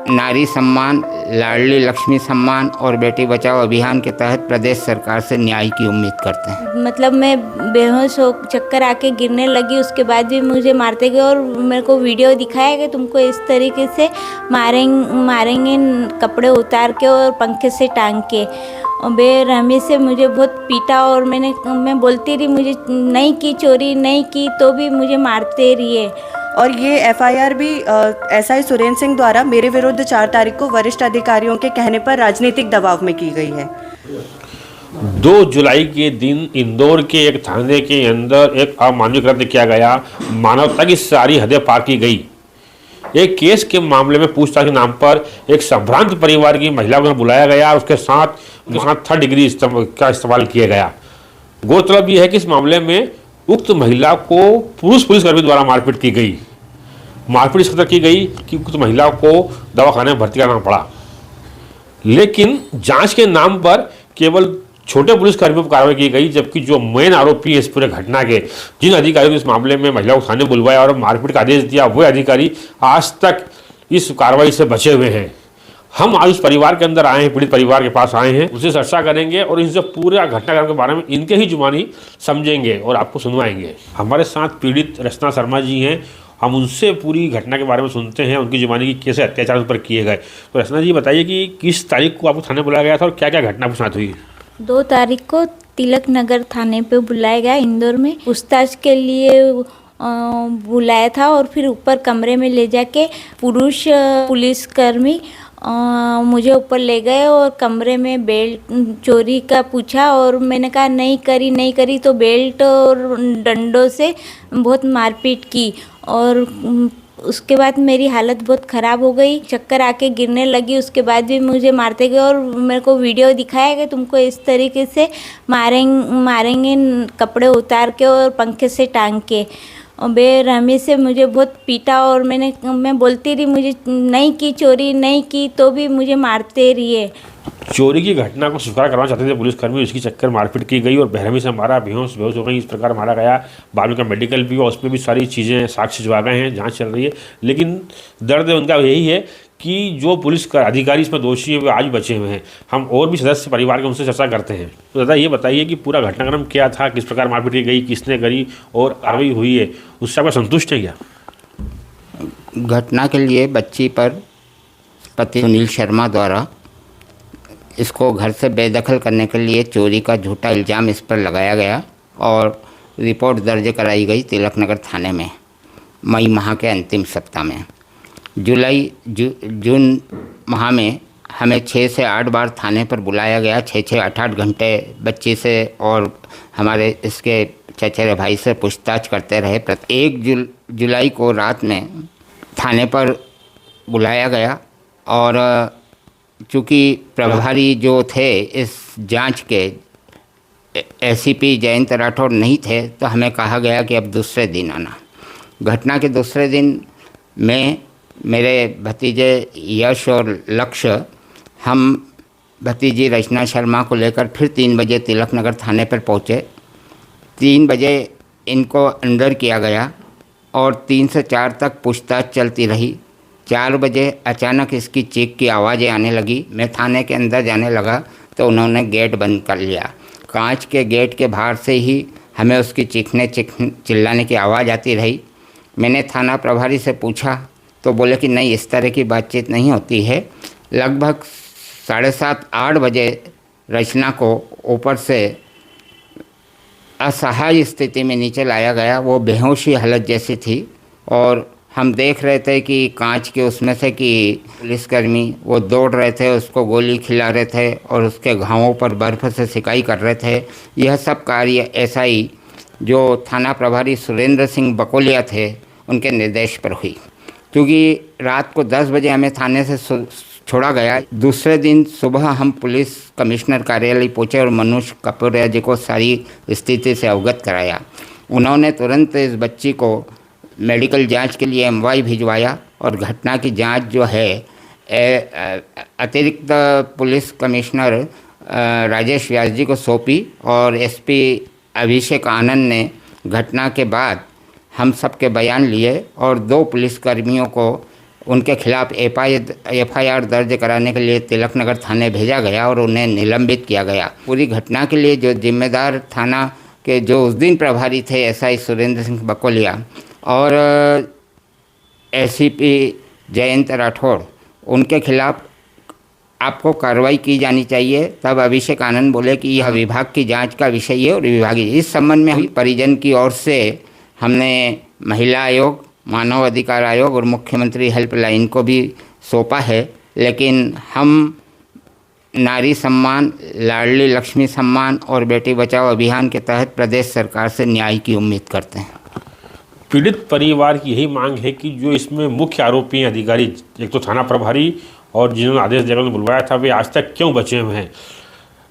नारी सम्मान, लाडली लक्ष्मी सम्मान और बेटी बचाओ अभियान के तहत प्रदेश सरकार से न्याय की उम्मीद करते हैं। मतलब मैं बेहोश हो चक्कर आके गिरने लगी, उसके बाद भी मुझे मारते गए और मेरे को वीडियो दिखाया कि तुमको इस तरीके से मारेंगे कपड़े उतार के और पंखे से टांग के। और बेरहमी से मुझे बहुत पीटा और मैं बोलती रही मुझे नहीं की, चोरी नहीं की, तो भी मुझे मारते रहिए। और ये एफआईआर भी एसआई सुरेंद्र सिंह द्वारा मेरे विरुद्ध 4 तारीख को वरिष्ठ अधिकारियों के कहने पर राजनीतिक दबाव में की गई है। 2 जुलाई के दिन इंदौर के एक थाने के अंदर एक अमानवीय कृत्य किया गया। मानवता की सारी हदें पार की गई। एक केस के मामले में पूछताछ के नाम पर एक संभ्रांत परिवार की महिला को बुलाया गया और उसके साथ 3rd डिग्री का इस्तेमाल किया गया। गौरतलब यह है कि इस मामले में उक्त महिला को पुलिसकर्मी द्वारा मारपीट की गई। मारपीट इस कदर की गई कि उक्त महिला को दवाखाने में भर्ती करना पड़ा। लेकिन जांच के नाम पर केवल छोटे पुलिसकर्मियों पर कार्रवाई की गई, जबकि जो मेन आरोपी है इस पूरे घटना के, जिन अधिकारियों ने इस मामले में महिला को थाने बुलवाया और मारपीट का आदेश दिया, वो अधिकारी आज तक इस कार्रवाई से बचे हुए हैं। हम आज उस परिवार के अंदर आए हैं, पीड़ित परिवार के पास आए हैं, उनसे चर्चा करेंगे और इनसे पूरा घटनाक्रम के बारे में इनके ही जुबानी समझेंगे और आपको सुनवाएंगे। हमारे साथ पीड़ित रचना शर्मा जी हैं। हम उनसे पूरी घटना के बारे में सुनते हैं, उनकी जुबानी की कैसे अत्याचार उस पर किए गए। तो रचना जी बताइए कि किस तारीख को आपको थाने बुलाया गया था और क्या क्या घटना आपके साथ हुई? 2 तारीख को तिलक नगर थाने पे बुलाया गया इंदौर में, पूछताछ के लिए बुलाया था। और फिर ऊपर कमरे में ले जाके पुरुष पुलिसकर्मी मुझे ऊपर ले गए और कमरे में बेल्ट चोरी का पूछा और मैंने कहा नहीं करी, तो बेल्ट और डंडों से बहुत मारपीट की। और उसके बाद मेरी हालत बहुत ख़राब हो गई, चक्कर आके गिरने लगी, उसके बाद भी मुझे मारते गए और मेरे को वीडियो दिखाया कि तुमको इस तरीके से मारेंगे कपड़े उतार के और पंखे से टांग के। और बेरहमी से मुझे बहुत पीटा और मैं बोलती रही मुझे नहीं की, चोरी नहीं की, तो भी मुझे मारते रहिए। चोरी की घटना को स्वीकार करवाना चाहते थे पुलिसकर्मी, उसकी चक्कर मारपीट की गई और बेरहमी से मारा, बेहोश हो गई, इस प्रकार मारा गया। बाद में का मेडिकल भी हुआ, उसमें भी सारी चीज़ें साक्ष्य जुआ गए हैं, जांच चल रही है। लेकिन दर्द उनका यही है कि जो पुलिस का अधिकारी इसमें दोषी है वो आज बचे हुए हैं। हम और भी सदस्य परिवार के उनसे चर्चा करते हैं। तो दादा ये बताइए कि पूरा घटनाक्रम क्या था, किस प्रकार मारपीट की गई, किसने करी और कार्रवाई हुई है, उससे आपका संतुष्ट है क्या? घटना के लिए बच्ची पर पति सुनील शर्मा द्वारा इसको घर से बेदखल करने के लिए चोरी का झूठा इल्ज़ाम इस पर लगाया गया और रिपोर्ट दर्ज कराई गई तिलक नगर थाने में मई माह के अंतिम सप्ताह में। जून माह में हमें 6 से 8 बार थाने पर बुलाया गया। 6 8 घंटे बच्ची से और हमारे इसके चचेरे भाई से पूछताछ करते रहे। 1 जुलाई को रात में थाने पर बुलाया गया और चूँकि प्रभारी जो थे इस जांच के एसीपी जयंत राठौर नहीं थे, तो हमें कहा गया कि अब दूसरे दिन आना। घटना के दूसरे दिन में मेरे भतीजे यश और लक्ष्य, हम भतीजी रचना शर्मा को लेकर फिर 3 बजे तिलक नगर थाने पर पहुँचे। 3 बजे इनको अंदर किया गया और 3 से 4 तक पूछताछ चलती रही। 4 बजे अचानक इसकी चीख की आवाज़ें आने लगी। मैं थाने के अंदर जाने लगा तो उन्होंने गेट बंद कर लिया। कांच के गेट के बाहर से ही हमें उसकी चिल्लाने की आवाज़ आती रही। मैंने थाना प्रभारी से पूछा तो बोले कि नहीं, इस तरह की बातचीत नहीं होती है। लगभग 7:30 8 बजे रचना को ऊपर से असहाय स्थिति में नीचे लाया गया। वो बेहोशी हालत जैसी थी और हम देख रहे थे कि कांच के उसमें से कि पुलिसकर्मी वो दौड़ रहे थे, उसको गोली खिला रहे थे और उसके घावों पर बर्फ़ से सिकाई कर रहे थे। यह सब कार्य एसआई जो थाना प्रभारी सुरेंद्र सिंह बकोलिया थे उनके निर्देश पर हुई। क्योंकि रात को 10 बजे हमें थाने से छोड़ा गया। दूसरे दिन सुबह हम पुलिस कमिश्नर कार्यालय पहुँचे और मनोज कपूरिया जी को सारी स्थिति से अवगत कराया। उन्होंने तुरंत इस बच्ची को मेडिकल जांच के लिए एमवाई भिजवाया और घटना की जांच जो है अतिरिक्त पुलिस कमिश्नर राजेश व्यास जी को सौंपी और एसपी अभिषेक आनंद ने घटना के बाद हम सब के बयान लिए और 2 पुलिसकर्मियों को उनके खिलाफ एफआईआर दर्ज कराने के लिए तिलकनगर थाने भेजा गया और उन्हें निलंबित किया गया। पूरी घटना के लिए जो जिम्मेदार थाना के जो उस दिन प्रभारी थे एसआई सुरेंद्र सिंह बकोलिया और एसीपी जयंत राठौड़, उनके खिलाफ आपको कार्रवाई की जानी चाहिए। तब अभिषेक आनंद बोले कि यह विभाग की जांच का विषय है और विभागीय इस संबंध में परिजन की ओर से हमने महिला आयोग, मानव अधिकार आयोग और मुख्यमंत्री हेल्पलाइन को भी सौंपा है। लेकिन हम नारी सम्मान, लाडली लक्ष्मी सम्मान और बेटी बचाओ अभियान के तहत प्रदेश सरकार से न्याय की उम्मीद करते हैं। पीड़ित परिवार की यही मांग है कि जो इसमें मुख्य आरोपी हैं अधिकारी, एक तो थाना प्रभारी और जिन्होंने आदेश देकर बुलवाया था, वे आज तक क्यों बचे हुए हैं।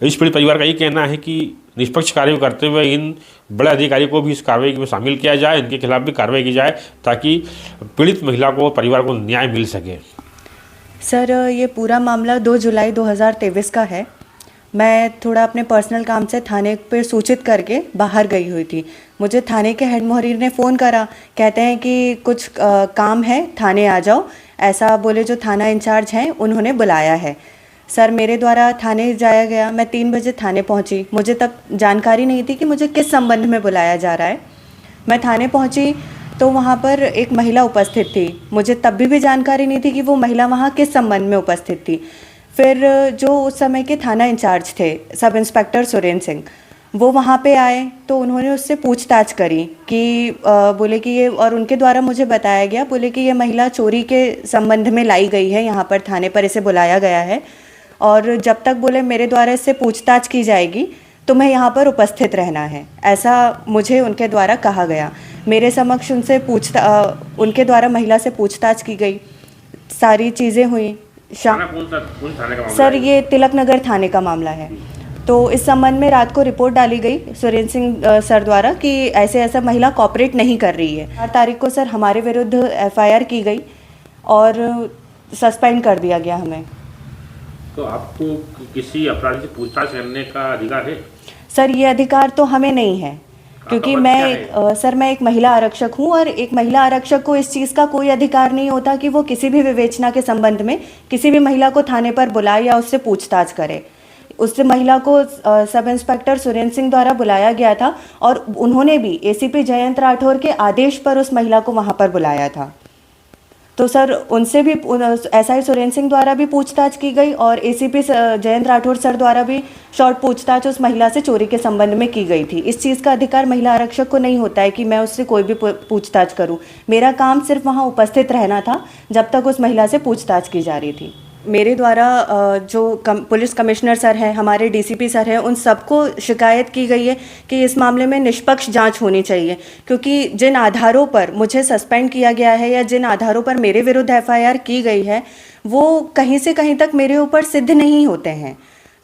इस पीड़ित परिवार का ये कहना है कि निष्पक्ष कार्य करते हुए इन बड़े अधिकारी को भी इस कार्रवाई में शामिल किया जाए, इनके खिलाफ भी कार्रवाई की जाए ताकि पीड़ित महिला को और परिवार को न्याय मिल सके। सर, ये पूरा मामला 2 जुलाई 2023 का है। मैं थोड़ा अपने पर्सनल काम से थाने पे सूचित करके बाहर गई हुई थी। मुझे थाने के हेड मुहर्रीर ने फ़ोन करा, कहते हैं कि कुछ काम है, थाने आ जाओ, ऐसा बोले। जो थाना इंचार्ज हैं उन्होंने बुलाया है। सर, मेरे द्वारा थाने जाया गया। मैं 3 बजे थाने पहुंची। मुझे तब जानकारी नहीं थी कि मुझे किस संबंध में बुलाया जा रहा है। मैं थाने पहुंची तो वहाँ पर एक महिला उपस्थित थी। मुझे तब भी जानकारी नहीं थी कि वो महिला वहाँ किस संबंध में उपस्थित थी। फिर जो उस समय के थाना इंचार्ज थे, सब इंस्पेक्टर सुरेंद्र सिंह, वो वहाँ पे आए तो उन्होंने उससे पूछताछ करी कि बोले कि ये, और उनके द्वारा मुझे बताया गया, बोले कि ये महिला चोरी के संबंध में लाई गई है, यहाँ पर थाने पर इसे बुलाया गया है और जब तक बोले मेरे द्वारा इससे पूछताछ की जाएगी तो मैं यहाँ पर उपस्थित रहना है, ऐसा मुझे उनके द्वारा कहा गया। मेरे समक्ष उनसे उनके द्वारा महिला से पूछताछ की गई, सारी चीज़ें हुई। सर, ये तिलकनगर थाने का मामला है। तो इस संबंध में रात को रिपोर्ट डाली गई सुरेंद्र सिंह सर द्वारा कि ऐसे ऐसा महिला कॉपरेट नहीं कर रही है। 4 तारीख को सर हमारे विरुद्ध एफआईआर की गई और सस्पेंड कर दिया गया हमें। तो आपको किसी अपराधी से पूछताछ करने का अधिकार है? सर, ये अधिकार तो हमें नहीं है क्योंकि मैं एक महिला आरक्षक हूं और एक महिला आरक्षक को इस चीज़ का कोई अधिकार नहीं होता कि वो किसी भी विवेचना के संबंध में किसी भी महिला को थाने पर बुलाए या उससे पूछताछ करे। उससे महिला को सब इंस्पेक्टर सुरेंद्र सिंह द्वारा बुलाया गया था और उन्होंने भी एसीपी जयंत राठौर के आदेश पर उस महिला को वहाँ पर बुलाया था। तो सर, उनसे भी एसआई सुरेंद्र सिंह द्वारा भी पूछताछ की गई और एसीपी जयंत राठौर सर द्वारा भी शॉर्ट पूछताछ उस महिला से चोरी के संबंध में की गई थी। इस चीज़ का अधिकार महिला आरक्षक को नहीं होता है कि मैं उससे कोई भी पूछताछ करूं। मेरा काम सिर्फ वहां उपस्थित रहना था जब तक उस महिला से पूछताछ की जा रही थी। मेरे द्वारा जो पुलिस कमिश्नर सर हैं, हमारे डीसीपी सर हैं, उन सबको शिकायत की गई है कि इस मामले में निष्पक्ष जांच होनी चाहिए क्योंकि जिन आधारों पर मुझे सस्पेंड किया गया है या जिन आधारों पर मेरे विरुद्ध एफआईआर की गई है वो कहीं से कहीं तक मेरे ऊपर सिद्ध नहीं होते हैं।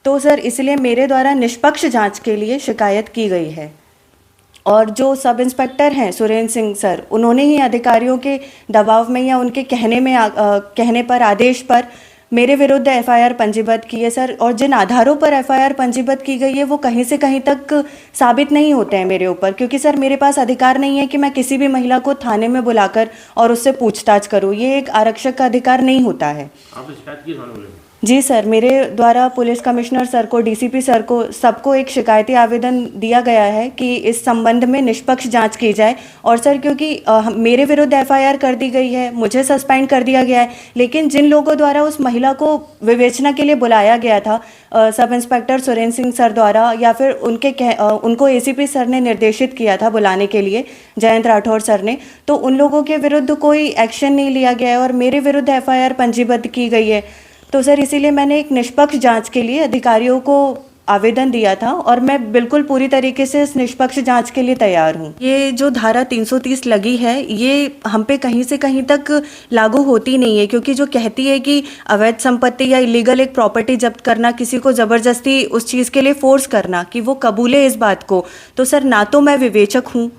तो सर, इसलिए मेरे द्वारा निष्पक्ष जांच के लिए शिकायत की गई है। और जो सब इंस्पेक्टर हैं सुरेंद्र सिंह सर, उन्होंने ही अधिकारियों के दबाव में या उनके कहने पर, आदेश पर मेरे विरुद्ध एफआईआर पंजीबद्ध की है सर। और जिन आधारों पर एफआईआर पंजीबद्ध की गई है वो कहीं से कहीं तक साबित नहीं होते हैं मेरे ऊपर क्योंकि सर मेरे पास अधिकार नहीं है कि मैं किसी भी महिला को थाने में बुलाकर और उससे पूछताछ करूं। ये एक आरक्षक का अधिकार नहीं होता है। आपने शिकायत की थाने में? जी सर, मेरे द्वारा पुलिस कमिश्नर सर को, डीसीपी सर को, सबको एक शिकायती आवेदन दिया गया है कि इस संबंध में निष्पक्ष जांच की जाए। और सर, क्योंकि मेरे विरुद्ध एफआईआर कर दी गई है, मुझे सस्पेंड कर दिया गया है, लेकिन जिन लोगों द्वारा उस महिला को विवेचना के लिए बुलाया गया था, sub inspector Surendra Singh sir द्वारा या फिर उनको एसीपी सर ने निर्देशित किया था बुलाने के लिए, जयंत राठौर सर ने, तो उन लोगों के विरुद्ध कोई एक्शन नहीं लिया गया है और मेरे विरुद्ध एफआईआर पंजीबद्ध की गई है। तो सर, इसीलिए मैंने एक निष्पक्ष जांच के लिए अधिकारियों को आवेदन दिया था और मैं बिल्कुल पूरी तरीके से इस निष्पक्ष जांच के लिए तैयार हूँ। ये जो धारा 330 लगी है ये हम पे कहीं से कहीं तक लागू होती नहीं है क्योंकि जो कहती है कि अवैध संपत्ति या इलीगल एक प्रॉपर्टी जब्त करना, किसी को ज़बरदस्ती उस चीज़ के लिए फोर्स करना कि वो कबूले इस बात को, तो सर ना तो मैं विवेचक हूँ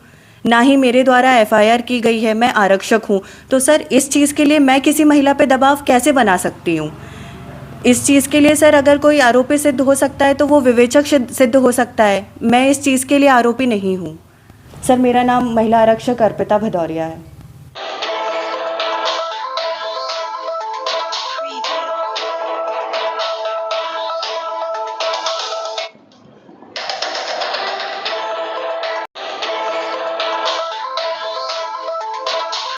ना ही मेरे द्वारा एफआईआर की गई है, मैं आरक्षक हूँ। तो सर, इस चीज़ के लिए मैं किसी महिला पे दबाव कैसे बना सकती हूँ? इस चीज़ के लिए सर अगर कोई आरोपी सिद्ध हो सकता है तो वो विवेचक सिद्ध हो सकता है। मैं इस चीज़ के लिए आरोपी नहीं हूँ। सर, मेरा नाम महिला आरक्षक अर्पिता भदौरिया है।